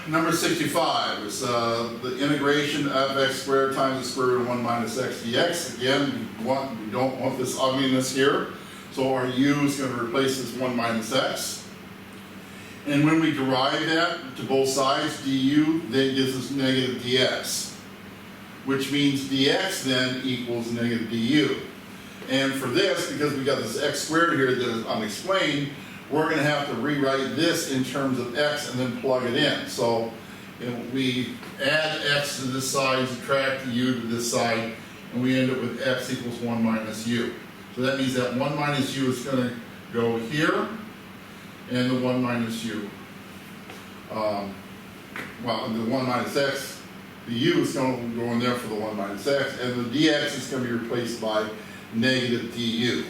number 65 is the integration of x squared times the square root of 1 minus x dx. Again, we don't want this ugliness here, so our u is going to replace this 1 minus x. And when we derive that to both sides, du then gives us negative dx, which means dx then equals negative du. And for this, because we got this x squared here that is unexplained, we're going to have to rewrite this in terms of x and then plug it in. So we add x to this side, subtract the u to this side, and we end up with x equals 1 minus u. So that means that 1 minus u is going to go here, and the 1 minus u, well, the 1 minus x, the u is going to go in there for the 1 minus x, and the dx is going to be replaced by negative du.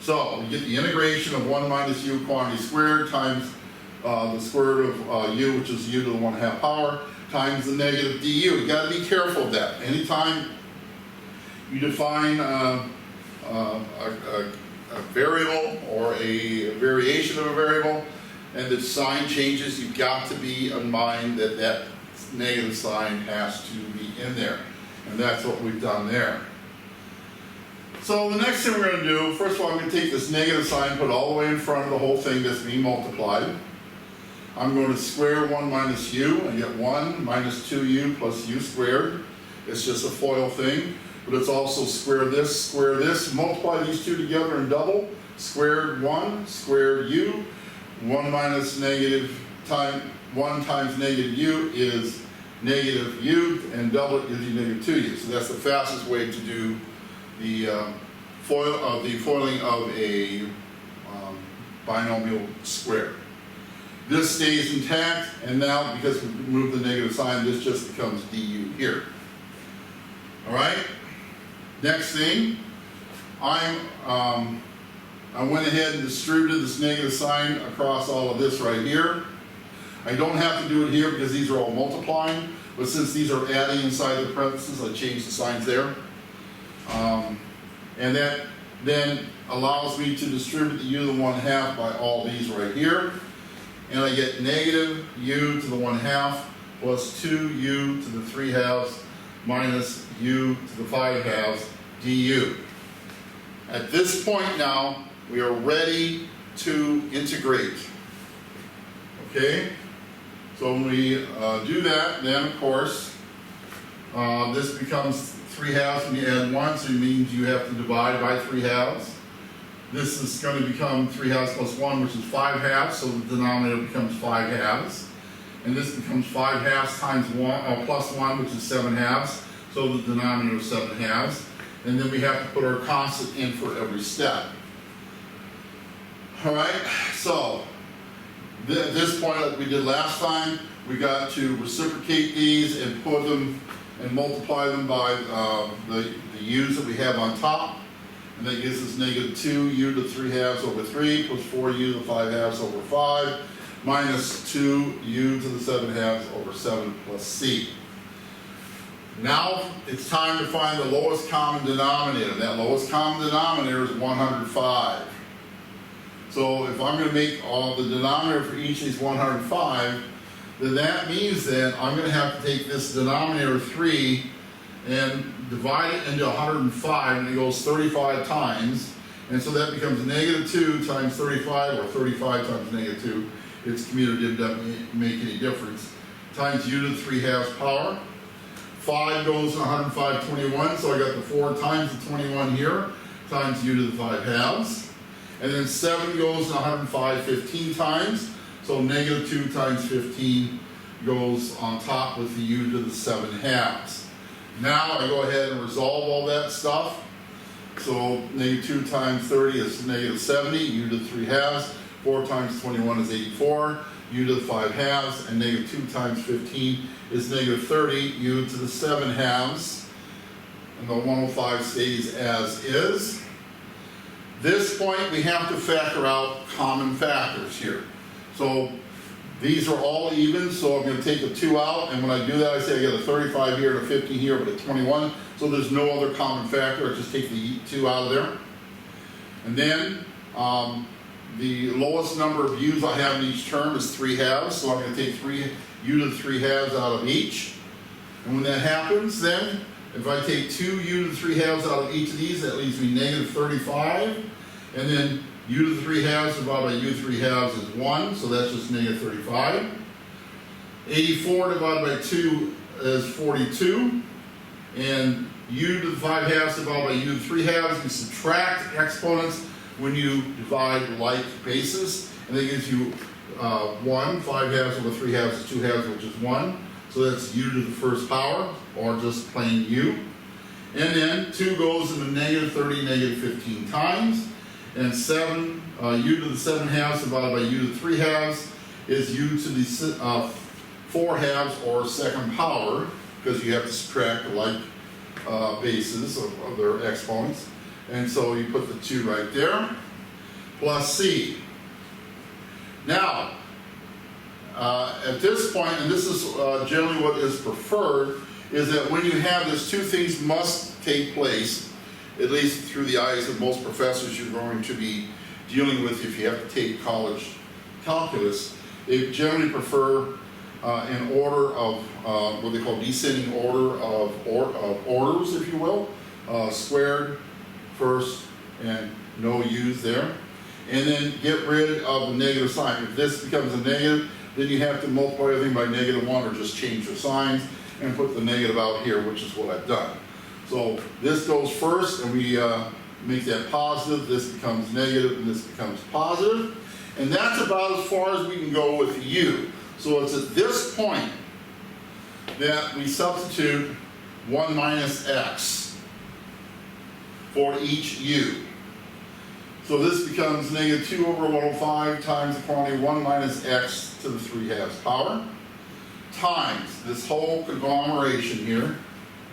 So we get the integration of 1 minus u quantity squared times the square root of u, which is u to the 1/2 power, times the negative du. You got to be careful of that. Anytime you define a variable or a variation of a variable and the sign changes, you've got to be in mind that that negative sign has to be in there. And that's what we've done there. So the next thing we're going to do, first of all, I'm going to take this negative sign, put it all the way in front of the whole thing that's being multiplied. I'm going to square 1 minus u. I get 1 minus 2u plus u squared. It's just a FOIL thing, but it's also square this, multiply these two together and double. Squared 1, squared u. 1 minus negative time 1 times negative u is negative u, and double it gives you negative 2u. So that's the fastest way to do the foiling of a binomial square. This stays intact, and now because we moved the negative sign, this just becomes du here. All right. Next thing, I went ahead and distributed this negative sign across all of this right here. I don't have to do it here because these are all multiplying, but since these are adding inside the parentheses, I changed the signs there. And that then allows me to distribute the u to the 1/2 by all these right here. And I get negative u to the 1/2 plus 2u to the 3/2 minus u to the 5/2 du. At this point now, we are ready to integrate. Okay? So when we do that, then of course, this becomes 3/2 when you add 1, so it means you have to divide by 3/2. This is going to become 3/2 plus 1, which is 5/2, so the denominator becomes 5/2. And this becomes 5/2 times 1, plus 1, which is 7/2, so the denominator is 7/2. And then we have to put our constant in for every step. All right, so at this point, like we did last time, we got to reciprocate these and put them and multiply them by the u's that we have on top. And that gives us negative 2u to the 3/2 over 3 plus 4u to the 5/2 over 5 minus 2u to the 7/2 over 7 plus c. Now it's time to find the lowest common denominator. That lowest common denominator is 105. So if I'm going to make all the denominator for each of these 105, then that means that I'm going to have to take this denominator 3 and divide it into 105, and it goes 35 times. And so that becomes negative 2 times 35, or 35 times negative 2. It's commutative, doesn't make any difference. Times u to the 3/2 power. 5 goes in 105, 21, so I got the 4 times the 21 here, times u to the 5/2. And then 7 goes in 105, 15 times, so negative 2 times 15 goes on top with the u to the 7/2. Now I go ahead and resolve all that stuff. So negative 2 times 30 is negative 70, u to the 3/2. 4 times 21 is 84, u to the 5/2. And negative 2 times 15 is negative 30, u to the 7/2. And the 105 stays as is. This point we have to factor out common factors here. So these are all even, so I'm going to take the 2 out, and when I do that I say I get a 35 here and a 15 here, but a 21, so there's no other common factor. I just take the 2 out of there. And then the lowest number of u's I have in each term is 3 halves, so I'm going to take u to the 3 halves out of each. And when that happens, then, if I take 2 u to the 3 halves out of each of these, that leaves me negative 35. And then u to the 3 halves divided by u to the 3 halves is 1, so that's just negative 35. 84 divided by 2 is 42. And u to the 5 halves divided by u to the 3 halves, you subtract exponents when you divide like bases, and that gives you 1. 5 halves over 3 halves is 2 halves, which is 1. So that's u to the first power, or just plain u. And then 2 goes into negative 30, negative 15 times. And 7, u to the 7 halves divided by u to the 3 halves is u to the 4 halves, or second power, because you have to subtract the like bases of their exponents. And so you put the 2 right there, plus c. Now, at this point, and this is generally what is preferred, is that when you have this, 2 things must take place, at least through the eyes of most professors you're going to be dealing with if you have to take college calculus. They generally prefer in order of what they call descending order of orders, if you will, squared first and no u's there. And then get rid of the negative sign. If this becomes a negative, then you have to multiply everything by negative 1 or just change the signs and put the negative out here, which is what I've done. So this goes first and we make that positive, this becomes negative and this becomes positive. And that's about as far as we can go with u. So it's at this point that we substitute 1 minus x for each u. So this becomes negative 2 over 105 times the quantity 1 minus x to the 3 halves power, times this whole conglomeration here,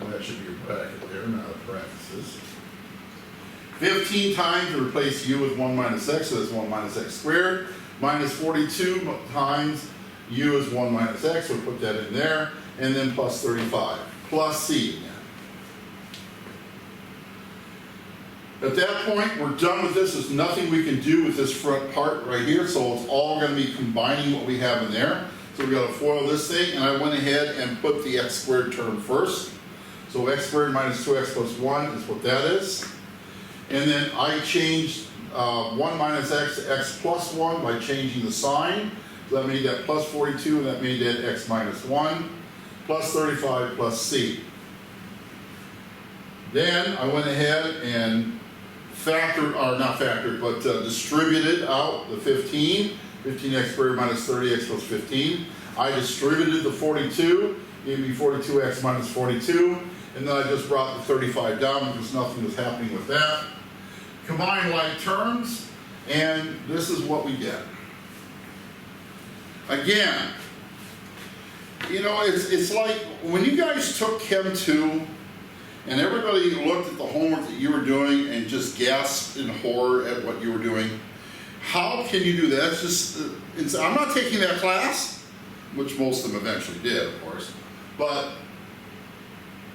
and that should be a bracket there, not a parenthesis. 15 times to replace u with 1 minus x, so that's 1 minus x squared, minus 42 times u is 1 minus x, we'll put that in there, and then plus 35, plus c again. At that point, we're done with this. There's nothing we can do with this front part right here, so it's all going to be combining what we have in there. So we've got to FOIL this thing, and I went ahead and put the x squared term first. So x squared minus 2x plus 1 is what that is. And then I changed 1 minus x to x plus 1 by changing the sign. So that made that plus 42, and that made that x minus 1, plus 35 plus c. Then I went ahead and distributed out the 15. 15x squared minus 30x plus 15. I distributed the 42, gave me 42x minus 42, and then I just brought the 35 down because nothing was happening with that. Combine like terms, and this is what we get. Again, you know, it's like when you guys took Chem 2, and everybody looked at the homework that you were doing and just gasped in horror at what you were doing. How can you do that? It's just, I'm not taking that class, which most of them eventually did, of course, but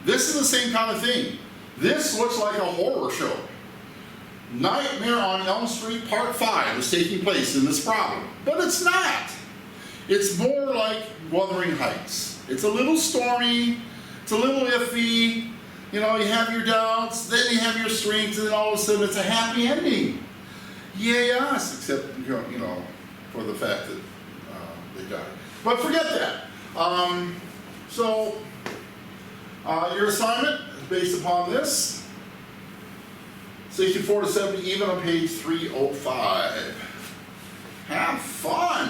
this is the same kind of thing. This looks like a horror show. Nightmare on Elm Street Part 5 is taking place in this problem, but it's not. It's more like Wuthering Heights. It's a little stormy, it's a little iffy. You know, you have your doubts, then you have your strengths, and then all of a sudden it's a happy ending. Yes, except, you know, for the fact that they died. But forget that. Your assignment is based upon this. 64 to 70 even on page 305. Have fun.